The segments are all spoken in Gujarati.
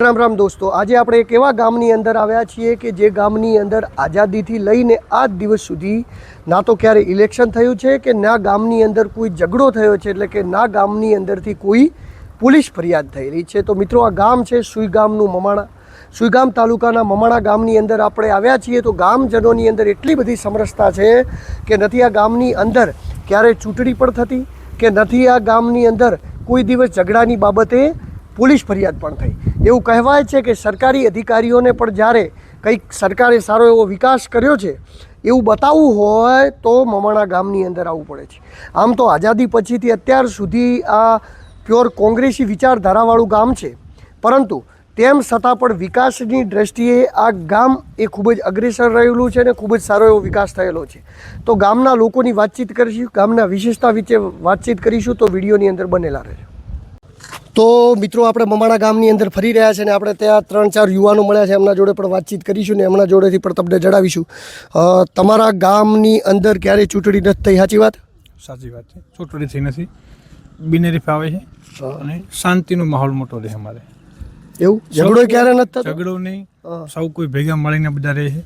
રામ રામ દોસ્તો, આજે આપણે એક એવા ગામની અંદર આવ્યા છીએ કે જે ગામની અંદર આઝાદીથી લઈને આજ દિવસ સુધી ના તો ક્યારે ઇલેક્શન થયું છે કે ના ગામની અંદર કોઈ ઝઘડો થયો છે, એટલે કે ના ગામની અંદરથી કોઈ પોલીસ ફરિયાદ થયેલી છે। તો મિત્રો, આ ગામ છે સુઈગામનું મમાણા। સુઈગામ તાલુકાના મમાણા ગામની અંદર આપણે આવ્યા છીએ। તો ગામજનોની અંદર એટલી બધી સમરસતા છે કે નથી આ ગામની અંદર ક્યારે ચૂંટણી પણ થતી કે નથી આ ગામની અંદર કોઈ દિવસ ઝઘડાની બાબતે પોલીસ ફરિયાદ પણ થઈ। એવું કહેવાય છે કે સરકારી અધિકારીઓને પણ જ્યારે કંઈક સરકારે સારો એવો વિકાસ કર્યો છે એવું બતાવવું હોય તો મમાણા ગામની અંદર આવવું પડે છે। આમ તો આઝાદી પછીથી અત્યાર સુધી આ પ્યોર કોંગ્રેસી વિચારધારાવાળું ગામ છે, પરંતુ તેમ છતાં પણ વિકાસની દ્રષ્ટિએ આ ગામ એ ખૂબ જ અગ્રેસર રહેલું છે અને ખૂબ જ સારો એવો વિકાસ થયેલો છે। તો ગામના લોકોની વાતચીત કરીશું, ગામના વિશેષતા વિશે વાતચીત કરીશું, તો વિડીયોની અંદર બનેલા રહેજો। તો મિત્રો, આપણે મમાણા ગામની અંદર ફરી રહ્યા છે અને આપણે ત્યાં 3-4 યુવાનો મળ્યા છે, એમના જોડે પણ વાતચીત કરીશું ને એમના જોડેથી પણ તમને જણાવીશું। તમારા ગામની અંદર ક્યારે ચૂંટણી નથી થઈ, સાચી વાત? સાચી વાત છે, ચૂંટણી થઈ નથી, બિનહરીફ આવે છે અને શાંતિનો માહોલ મોટો રહે અમારે। એવું ઝઘડો ક્યારે નથી થતો? ઝઘડો નહીં, સૌ કોઈ ભેગા મળીને બધા રહે છે,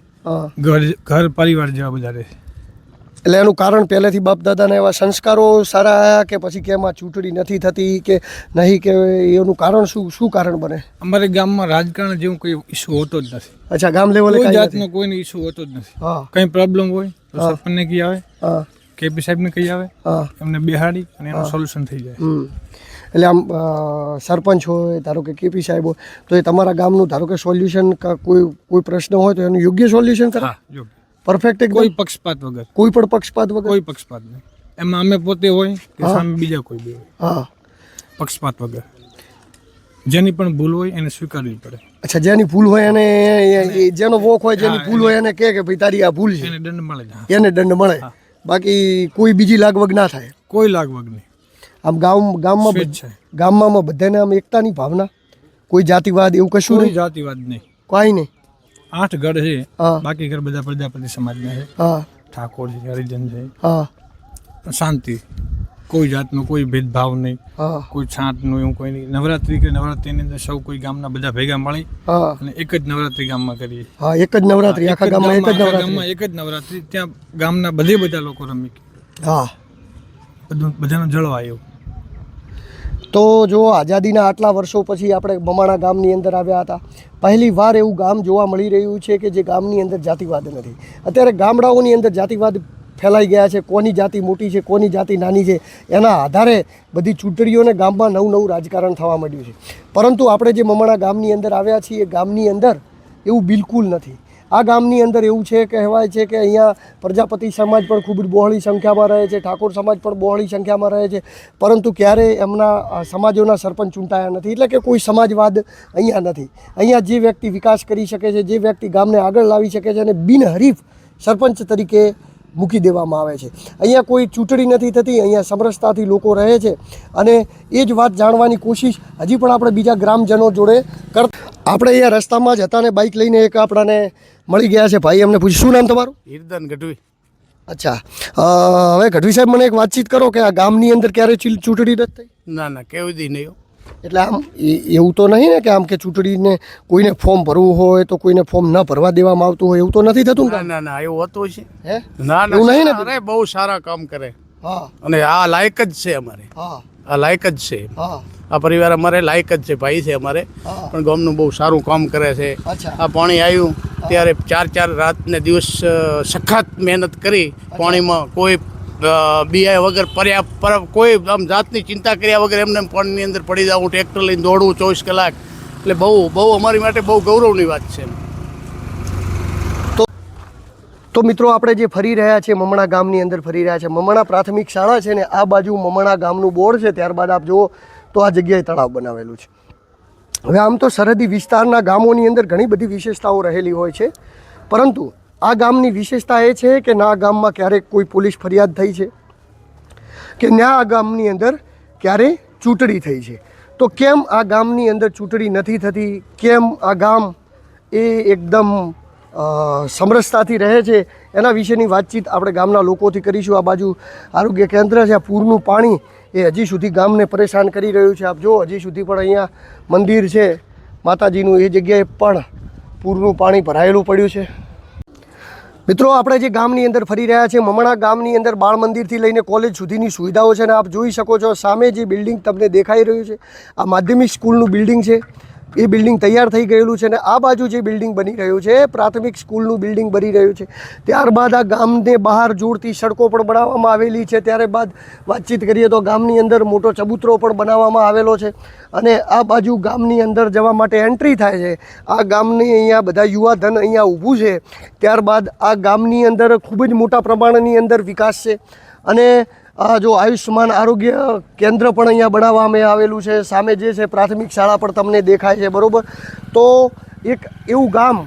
ઘર પરિવાર જેવા બધા રહે છે। એટલે એનું કારણ પહેલેથી બાપ દાદાના એવા સંસ્કારો સારા આવ્યા કે પછી કે એમાં ચૂંટણી નથી થતી કે નહીં, કે એનું કારણ શું કારણ બને? અમારે ગામમાં રાજકારણ જેવું કોઈ ઇસ્યુ હોતો જ નથી। અચ્છા, ગામ લેવલે કોઈ જાતનો કોઈનો ઇસ્યુ હોતો જ નથી। કંઈ પ્રોબ્લેમ હોય તો સરપંચને કહી આવે, કેપી સાહેબને કહી આવે, એમને બેહાડી અને એનું સોલ્યુશન થઈ જાય। એટલે આમ સરપંચ હોય, ધારો કે કેપી સાહેબ હોય, તો એ તમારા ગામનું ધારો કે સોલ્યુશન કોઈ પ્રશ્ન હોય તો એનું યોગ્ય સોલ્યુશન કરે, પરફેક્ટ, કોઈ પક્ષપાત વગર, કોઈ પણ પક્ષપાત વગર, કોઈ પક્ષપાત નહીં। એમાં અમે પોતે હોય કે સામે બીજા કોઈ બી હોય, પક્ષપાત વગર જેની પણ ભૂલ હોય એને સ્વીકારવી પડે। અચ્છા, જેની ભૂલ હોય એને, જેનો વોક હોય, જેની ભૂલ હોય એને કે ભાઈ તારી આ ભૂલ છે, એને દંડ મળે, એને દંડ મળે, બાકી કોઈ બીજી લાગવગ ના થાય, કોઈ લાગવગ નહીં। આમ ગામમાં બધાને આમ એકતાની ભાવના, કોઈ જાતિવાદ એવું કશું કોઈ નહીં? જાતિવાદ નહીં, કોઈ નહીં। 8 ઘર છે, બાકી ઘર બધા પ્રજાપતિ સમાજના છે, ઠાકોર છે, હરિજન છે, શાંતિ, કોઈ જાતનો કોઈ ભેદભાવ નહીં, કોઈ છાંટનું એવું કોઈ નહીં। નવરાત્રિની અંદર સૌ કોઈ ગામના બધા ભેગા મળી અને એક જ નવરાત્રિ ગામમાં કરીએ। એક જ નવરાત્રિ આખા ગામમાં, એક જ નવરાત્રિ ત્યાં ગામના બધા લોકો રમી, બધાનો જળવાયો। તો જો આઝાદીના આટલા વર્ષો પછી આપણે મમાણા ગામની અંદર આવ્યા હતા, પહેલી વાર એવું ગામ જોવા મળી રહ્યું છે કે જે ગામની અંદર જાતિવાદ નથી। અત્યારે ગામડાઓની અંદર જાતિવાદ ફેલાઈ ગયા છે, કોની જાતિ મોટી છે, કોની જાતિ નાની છે, એના આધારે બધી ચૂંટણીઓને ગામમાં નવું રાજકારણ થવા માંડ્યું છે। પરંતુ આપણે જે મમાણા ગામની અંદર આવ્યા છીએ, ગામની અંદર એવું બિલકુલ નથી। આ ગામની અંદર એવું છે, કહેવાય છે કે અહીંયા પ્રજાપતિ સમાજ પણ ખૂબ જ બહોળી સંખ્યામાં રહે છે, ઠાકોર સમાજ પણ બહોળી સંખ્યામાં રહે છે, પરંતુ ક્યારેય એમના સમાજોના સરપંચ ચૂંટાયા નથી। એટલે કે કોઈ સમાજવાદ અહીંયા નથી। અહીંયા જે વ્યક્તિ વિકાસ કરી શકે છે, જે વ્યક્તિ ગામને આગળ લાવી શકે છે અને બિનહરીફ સરપંચ તરીકે મૂકી દેવામાં આવે છે। અહીંયા કોઈ ચૂંટણી નથી થતી, અહીંયા સમરસતાથી લોકો રહે છે અને એ જ વાત જાણવાની કોશિશ હજી પણ આપણે બીજા ગ્રામજનો જોડે આપણે અહીંયા રસ્તામાં જ હતા ને બાઇક લઈને એક આપણાને મળી ગયા છે ભાઈ, એમને પૂછ્યું શું નામ તમારું? હિરદાન ગઢવી। અચ્છા, હવે ગઢવી સાહેબ મને એક વાતચીત કરો કે આ ગામની અંદર ક્યારે ચૂંટણી નથી થઈ? ના કેવું દી નહીં। એટલે આમ એવું તો નહીં ને કે આમ કે ચૂંટણીને કોઈને ફોર્મ ભરવું હોય તો કોઈને ફોર્મ ન ભરવા દેવામાં આવતું હોય, એવું તો નથી થતું? ના એવું હોતું છે? હે, ના એવું નહીં ને? અરે બહુ સારા કામ કરે, અને આ લાયક જ છે અમારે, આ લાયક જ છે, આ પરિવાર અમારે લાયક જ છે, ભાઈ છે અમારે, પણ ગામનું બહુ સારું કામ કરે છે। આ પાણી આવ્યું ત્યારે 4 રાત ને દિવસ સખત મહેનત કરી, પાણીમાં કોઈ બીઆઈ વગર કોઈ આમ જાતની ચિંતા કર્યા વગર એમને પાણીની અંદર પડી જવું, ટ્રેક્ટર લઈને દોડવું 24 કલાક, એટલે બહુ અમારી માટે બહુ ગૌરવની વાત છે। તો મિત્રો, આપણે જે ફરી રહ્યા છીએ મમાણા ગામની અંદર ફરી રહ્યા છે, મમાણા પ્રાથમિક શાળા છે ને આ બાજુ મમાણા ગામનું બોર્ડ છે, ત્યારબાદ આપ જુઓ તો આ જગ્યાએ તળાવ બનાવેલું છે। હવે આમ તો સરહદી વિસ્તારના ગામોની અંદર ઘણી બધી વિશેષતાઓ રહેલી હોય છે, પરંતુ આ ગામની વિશેષતા એ છે કે ના ગામમાં ક્યારેક કોઈ પોલીસ ફરિયાદ થઈ છે કે ના આ ગામની અંદર ક્યારે ચૂંટણી થઈ છે। તો કેમ આ ગામની અંદર ચૂંટણી નથી થતી, કેમ આ ગામ એ એકદમ સમરસતાથી રહે છે, એના વિશેની વાતચીત આપણે ગામના લોકોથી કરીશું। આ બાજુ આરોગ્ય કેન્દ્ર છે, આ પૂરનું પાણી એ હજી સુધી ગામને પરેશાન કરી રહ્યું છે। આપ જો હજી સુધી પણ અહીંયા મંદિર છે, માતાજીનું એ જગ્યાએ પણ પૂરનું પાણી ભરાયેલું પડ્યું છે. મિત્રો, આપણે જે ગામની અંદર ફરી રહ્યા છીએ, મમણા ગામની અંદર બાળ મંદિરથી લઈને કોલેજ સુધીની સુવિધાઓ છે અને આપ જોઈ શકો છો સામે જે બિલ્ડિંગ તમને દેખાઈ રહ્યું છે આ માધ્યમિક સ્કૂલનું બિલ્ડિંગ છે. એ બિલ્ડિંગ તૈયાર થઈ ગયેલું છે અને આ બાજુ જે બિલ્ડિંગ બની રહ્યું છે પ્રાથમિક સ્કૂલનું બિલ્ડિંગ બની રહ્યું છે. ત્યારબાદ આ ગામને બહાર જોડતી સડકો પણ બનાવવામાં આવેલી છે. ત્યારબાદ વાતચીત કરીએ તો ગામની અંદર મોટો ચબૂતરો પણ બનાવવામાં આવેલો છે અને આ બાજુ ગામની અંદર જવા માટે એન્ટ્રી થાય છે. આ ગામની અહીંયા બધા યુવા ધન અહીંયા ઊભું છે. ત્યારબાદ આ ગામની અંદર ખૂબ જ મોટા પ્રમાણની અંદર વિકાસ છે અને આ જો આયુષ્યમાન આરોગ્ય કેન્દ્ર પણ અહીંયા બનાવવામાં આવેલું છે. સામે જે છે પ્રાથમિક શાળા પણ તમને દેખાય છે, બરાબર. તો એક એવું ગામ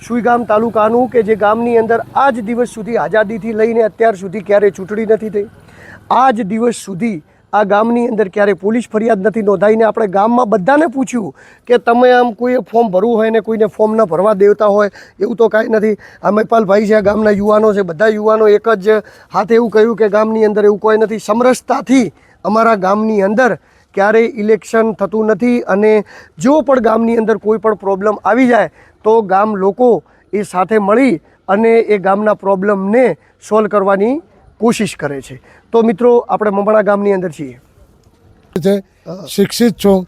સુઈગામ તાલુકાનું કે જે ગામની અંદર આજ દિવસ સુધી આઝાદીથી લઈને અત્યાર સુધી ક્યારેય ચૂંટણી નથી થઈ. આજ દિવસ સુધી આ ગામની અંદર ક્યારેય પોલીસ ફરિયાદ નથી નોંધાઈને આપણે ગામમાં બધાને પૂછ્યું કે તમે આમ કોઈ ફોર્મ ભરવું હોય ને કોઈને ફોર્મ ન ભરવા દેતા હોય એવું તો કાંઈ નથી. આ મહિપાલભાઈ છે, આ ગામના યુવાનો છે, બધા યુવાનો એક જ હાથે એવું કહ્યું કે ગામની અંદર એવું કોઈ નથી. સમરસતાથી અમારા ગામની અંદર ક્યારેય ઇલેક્શન થતું નથી અને જો પણ ગામની અંદર કોઈ પણ પ્રોબ્લેમ આવી જાય તો ગામ લોકો એ સાથે મળી અને એ ગામના પ્રોબ્લેમને સોલ્વ કરવાની કોશિશ કરે છે. તો મિત્રો, આપણે મમણા ગામની અંદર છીએ. શિક્ષિત છું.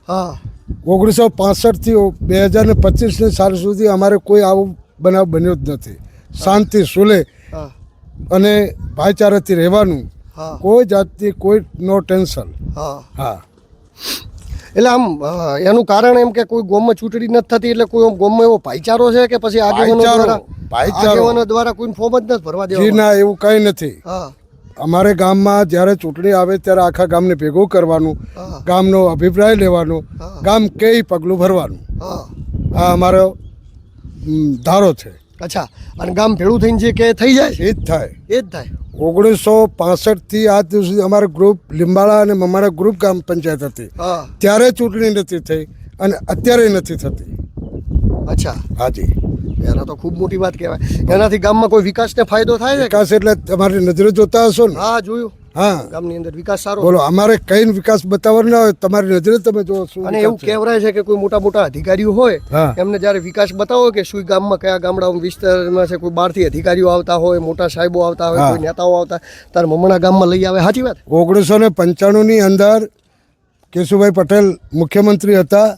1965 થી 2025 સાલ સુધી અમારે કોઈ આવો બનાવ બન્યો જ નથી. શાંતિ સુલે અને ભાઈચારાથી રહેવાનું, કોઈ જાતની કોઈ નો ટેન્શન. હા, એટલે આમ એનું કારણ એમ કે કોઈ ગામમાં ચૂંટણી નથી થતી એટલે કોઈ ગામમાં એવો ભાઈચારો છે કે પછી આગેવાનો દ્વારા કોઈ ફોર્મ જ નથી ભરવા દેવા? ના, એવું કંઈ નથી. અમારે ગામમાં જ્યારે ચૂંટણી આવે ત્યારે આખા ગામને ભેગું કરવાનું, ગામનો અભિપ્રાય લેવાનો, ગામ કઈ પગલું ભરવાનું, આ અમારો ધારો છે. અચ્છા, અને ગામ ભેળું થઈને જે કે થઈ જાય એ જ થાય, એ જ થાય. 1965 થી આજ દિવસ સુધી અમારે ગ્રુપ લીંબાળા અને મમાડા ગ્રુપ ગ્રામ પંચાયત હતી, ત્યારે ચૂંટણી નથી થઈ અને અત્યારે નથી થતી. અચ્છા, હાજી. એના તો ખૂબ મોટી વાત કહેવાય. એનાથી ગામમાં કોઈ વિકાસને ફાયદો થાય છે? વિકાસ એટલે તમારી નજરે જોતા હશો ને? હા, જોયું. હા, ગામની અંદર વિકાસ સારો. બોલો, અમારે કઈ વિકાસ બતાવવાનો ના હોય, તમારી નજરે તમે જોવો છો. અને એવું કહેવાય છે કે કોઈ મોટા મોટા અધિકારીઓ હોય એમને જ્યારે વિકાસ બતાવો કે શું ગામમાં કયા ગામડા વિસ્તારમાં છે, કોઈ બહારથી અધિકારીઓ આવતા હોય, મોટા સાહેબો આવતા હોય, કોઈ નેતાઓ આવતા, ત્યારે મમણા ગામમાં લઈ આવે. સાચી વાત. 1995 ની અંદર કેશુભાઈ પટેલ મુખ્યમંત્રી હતા.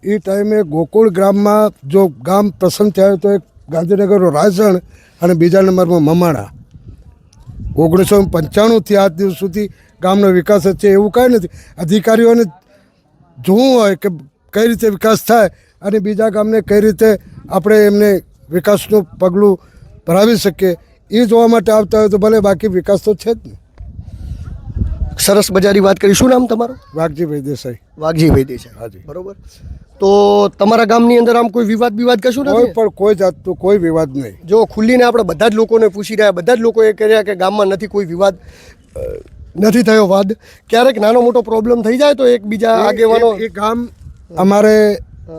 એ ટાઈમે ગોકુળ ગ્રામમાં જો ગામ પ્રસન્ન થયો તો એક ગાંધીનગરનો રાયસણ અને બીજા નંબરમાં મમાણા. 1995 થી આજ દિવસ સુધી ગામનો વિકાસ જ છે, એવું કાંઈ નથી. અધિકારીઓને જોવું હોય કે કઈ રીતે વિકાસ થાય અને બીજા ગામને કઈ રીતે આપણે એમને વિકાસનું પગલું ભરાવી શકીએ એ જોવા માટે આવતા હોય તો ભલે, બાકી વિકાસ તો છે જ ને. સરસ મજાની વાત કરી. શું નામ તમારું? વાઘજીભાઈ દેસાઈ. વાઘજીભાઈ દેસાઈ. હાજી. બરોબર. તો તમારા ગામની અંદર આમ કોઈ વિવાદ કશું નથી? કોઈ પણ કોઈ જાતનું કોઈ વિવાદ નહીં. જો ખુલ્લીને આપણે બધા જ લોકોને પૂછી રહ્યા, બધા જ લોકોએ કહ્યા કે ગામમાં નથી કોઈ વિવાદ, નથી થયો વાદ. ક્યારેક નાનો મોટો પ્રોબ્લેમ થઈ જાય તો એકબીજા આગેવાનો. એ ગામ અમારે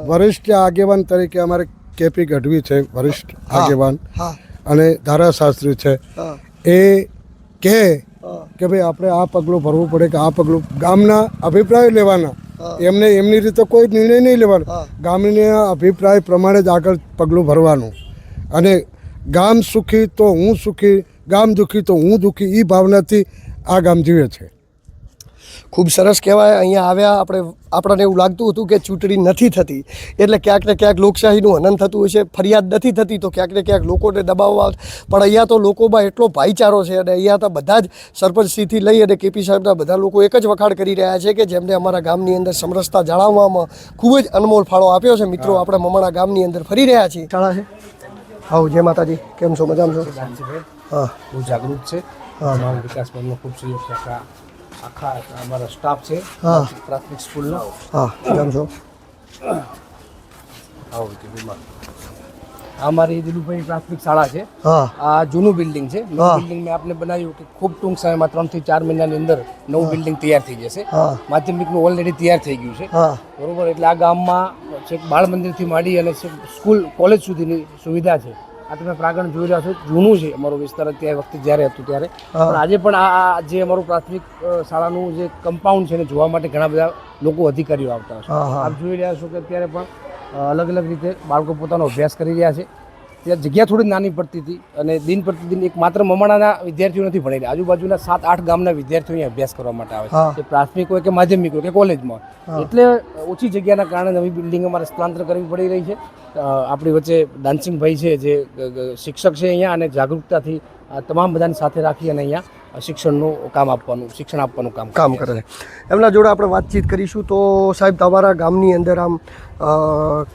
વરિષ્ઠ આગેવાન તરીકે અમારે કેપી ગઢવી છે, વરિષ્ઠ આગેવાન અને ધારાશાસ્ત્રી છે. એ કહે કે ભાઈ આપણે આ પગલું ભરવું પડે કે આ પગલું, ગામના અભિપ્રાય લેવાના, એમને એમની રીતે કોઈ નિર્ણય નહીં લેવાનો, ગામના અભિપ્રાય પ્રમાણે જ આગળ પગલું ભરવાનું. અને ગામ સુખી તો હું સુખી, ગામ દુઃખી તો હું દુઃખી, એ ભાવનાથી આ ગામ જીવે છે. ખૂબ સરસ કહેવાય. અહીંયા આવ્યા આપણને એવું લાગતું હતું કે ચૂંટણી નથી થતી એટલે ક્યાંક ને ક્યાંક લોકશાહીનું હનન થતું હશે, ફરિયાદ નથી થતી તો ક્યાંક ને ક્યાંક લોકોને દબાવવા, પણ અહીંયા તો લોકોમાં એટલો ભાઈચારો છે અને અહીંયા તો બધા જ સરપંચશ્રીથી લઈ અને કેપી સાહેબના બધા લોકો એક જ વખાણ કરી રહ્યા છે કે જેમને અમારા ગામની અંદર સમરસતા જાળવવામાં ખૂબ જ અનમોલ ફાળો આપ્યો છે. મિત્રો, આપણે મમણા ગામની અંદર ફરી રહ્યા છીએ. શાળા છે. હાઉ, જય માતાજી. કેમ છો? મજામાં છો? હા, બહુ જાગૃત છે. અમારો વિકાસ પણ ખૂબ સહયોગ છે. આખા અમારા સ્ટાફ છે પ્રાથમિક સ્કૂલનો. હા, કેમ છો? અમારી દિલુભાઈ પ્રાથમિક શાળા છે. આ જૂનું બિલ્ડિંગ છે. નવું બિલ્ડિંગ મેં આપને બનાવ્યું કે ખૂબ ટૂંક સમયમાં 3 થી 4 મહિનાની અંદર નવું બિલ્ડિંગ તૈયાર થઈ જશે. માધ્યમિકનું ઓલરેડી તૈયાર થઈ ગયું છે, બરોબર. એટલે આ ગામમાં છેક બાળ મંદિરથી માંડી અને સ્કૂલ કોલેજ સુધીની સુવિધા છે. આ તમે પ્રાંગણ જોઈ રહ્યા છો, જૂનું છે અમારો વિસ્તાર અત્યારે વખતે જ્યારે હતું ત્યારે. પણ આજે પણ આ જે અમારું પ્રાથમિક શાળાનું જે કમ્પાઉન્ડ છે એને જોવા માટે ઘણા બધા લોકો અધિકારીઓ આવતા હશે. આપ જોઈ રહ્યા છો કે અત્યારે પણ અલગ અલગ રીતે બાળકો પોતાનો અભ્યાસ કરી રહ્યા છે. ત્યાં જગ્યા થોડી નાની પડતી હતી અને દિન પ્રતિદિન એક માત્ર મમાણાના વિદ્યાર્થીઓ નથી ભણી રહ્યા, આજુબાજુના 7-8 ગામના વિદ્યાર્થીઓ અહીંયા અભ્યાસ કરવા માટે આવે છે, પ્રાથમિક હોય કે માધ્યમિક હોય કે કોલેજમાં. એટલે ઓછી જગ્યાના કારણે નવી બિલ્ડિંગ અમારે સ્થળાંતર કરવી પડી રહી છે. આપણી વચ્ચે દાનસિંહભાઈ છે જે શિક્ષક છે અહીંયા, અને જાગૃતતાથી તમામ બધાને સાથે રાખી અને અહીંયા શિક્ષણ આપવાનું કામ કરે છે. એમના જોડે આપણે વાતચીત કરીશું. તો સાહેબ, તમારા ગામની અંદર આમ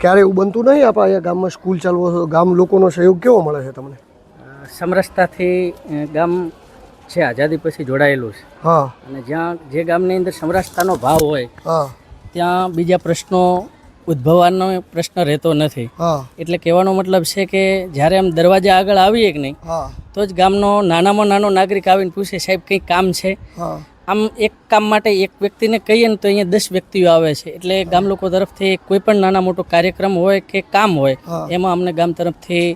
ક્યારે એવું બનતું નહીં આપણે અહીંયા ગામમાં સ્કૂલ ચાલવો, ગામ લોકોનો સહયોગ કેવો મળે છે તમને? સમરસતાથી ગામ છે આઝાદી પછી જોડાયેલું છે. હા. અને જ્યાં જે ગામની અંદર સમરસતાનો ભાવ હોય ત્યાં બીજા પ્રશ્નો ઉદ્ભવવાનો પ્રશ્ન રહેતો નથી. એટલે કહેવાનો મતલબ છે કે જ્યારે આમ દરવાજા આગળ આવીએ કે નહીં તો જ ગામનો નાનામાં નાનો નાગરિક આવીને પૂછે, સાહેબ કંઈ કામ છે? આમ એક કામ માટે એક વ્યક્તિને કહીએ ને તો અહીંયા 10 વ્યક્તિઓ આવે છે. એટલે ગામ લોકો તરફથી કોઈ પણ નાના મોટો કાર્યક્રમ હોય કે કામ હોય એમાં અમને ગામ તરફથી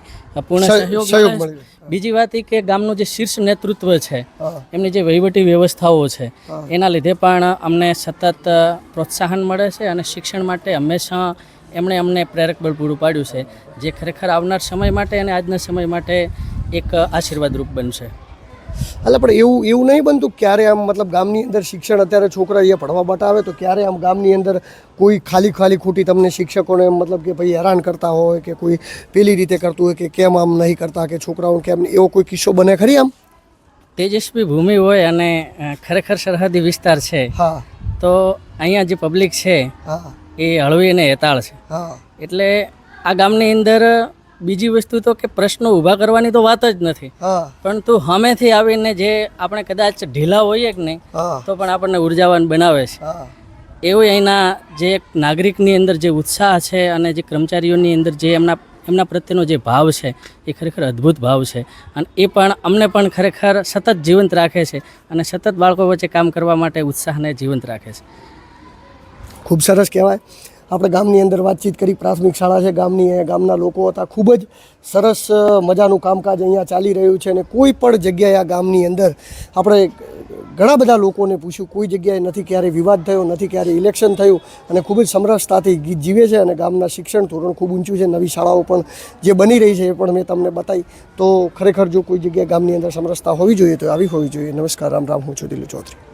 પૂર્ણ સહયોગ મળે છે. બીજી વાત એ કે ગામનું જે શીર્ષ નેતૃત્વ છે, એમની જે વહીવટી વ્યવસ્થાઓ છે, એના લીધે પણ અમને સતત પ્રોત્સાહન મળે છે અને શિક્ષણ માટે હંમેશા એમણે અમને પ્રેરક બળ પૂરું પાડ્યું છે, જે ખરેખર આવનાર સમય માટે અને આજના સમય માટે એક આશીર્વાદરૂપ બનશે. એટલે પણ એવું નહીં બનતું ક્યારે આમ, મતલબ ગામની અંદર શિક્ષણ અત્યારે છોકરા અહીંયા ભણવા માટે આવે તો ક્યારે આમ ગામની અંદર કોઈ ખાલી ખોટી તમને શિક્ષકોને મતલબ કે ભાઈ હેરાન કરતા હોય કે કોઈ પેલી રીતે કરતું હોય કે કેમ આમ નહીં કરતા કે છોકરાઓને કેમ, એવો કોઈ કિસ્સો બને ખરી આમ? તેજસ્વી ભૂમિ હોય અને ખરેખર સરહદી વિસ્તાર છે, તો અહીંયા જે પબ્લિક છે એ હળવી અને હેતાળ છે. એટલે આ ગામની અંદર બીજી વસ્તુ તો કે પ્રશ્નો ઊભા કરવાની તો વાત જ નથી, પરંતુ સામેથી આવીને જે આપણે કદાચ ઢીલા હોઈએ કે નહીં તો પણ આપણને ઉર્જાવાન બનાવે છે. એવું અહીંના જે એક નાગરિકની અંદર જે ઉત્સાહ છે અને જે કર્મચારીઓની અંદર જે એમના પ્રત્યેનો જે ભાવ છે એ ખરેખર અદ્ભુત ભાવ છે. અને એ પણ અમને પણ ખરેખર સતત જીવંત રાખે છે અને સતત બાળકો વચ્ચે કામ કરવા માટે ઉત્સાહને જીવંત રાખે છે. ખૂબ સરસ કહેવાય. આપણે ગામની અંદર વાતચીત કરી, પ્રાથમિક શાળા છે ગામના લોકો હતા. ખૂબ જ સરસ મજાનું કામકાજ અહીંયા ચાલી રહ્યું છે અને કોઈ પણ જગ્યાએ આ ગામની અંદર આપણે ઘણા બધા લોકોને પૂછ્યું, કોઈ જગ્યાએ નથી ક્યારેય વિવાદ થયો, નથી ક્યારેય ઇલેક્શન થયું અને ખૂબ જ સમરસતાથી જીવે છે. અને ગામના શિક્ષણ ધોરણ ખૂબ ઊંચું છે. નવી શાળાઓ પણ જે બની રહી છે એ પણ મેં તમને બતાવી. તો ખરેખર જો કોઈ જગ્યાએ ગામની અંદર સમરસતા હોવી જોઈએ તો આવી હોવી જોઈએ. નમસ્કાર, રામ રામ, હું છું દિલુ ચૌધરી.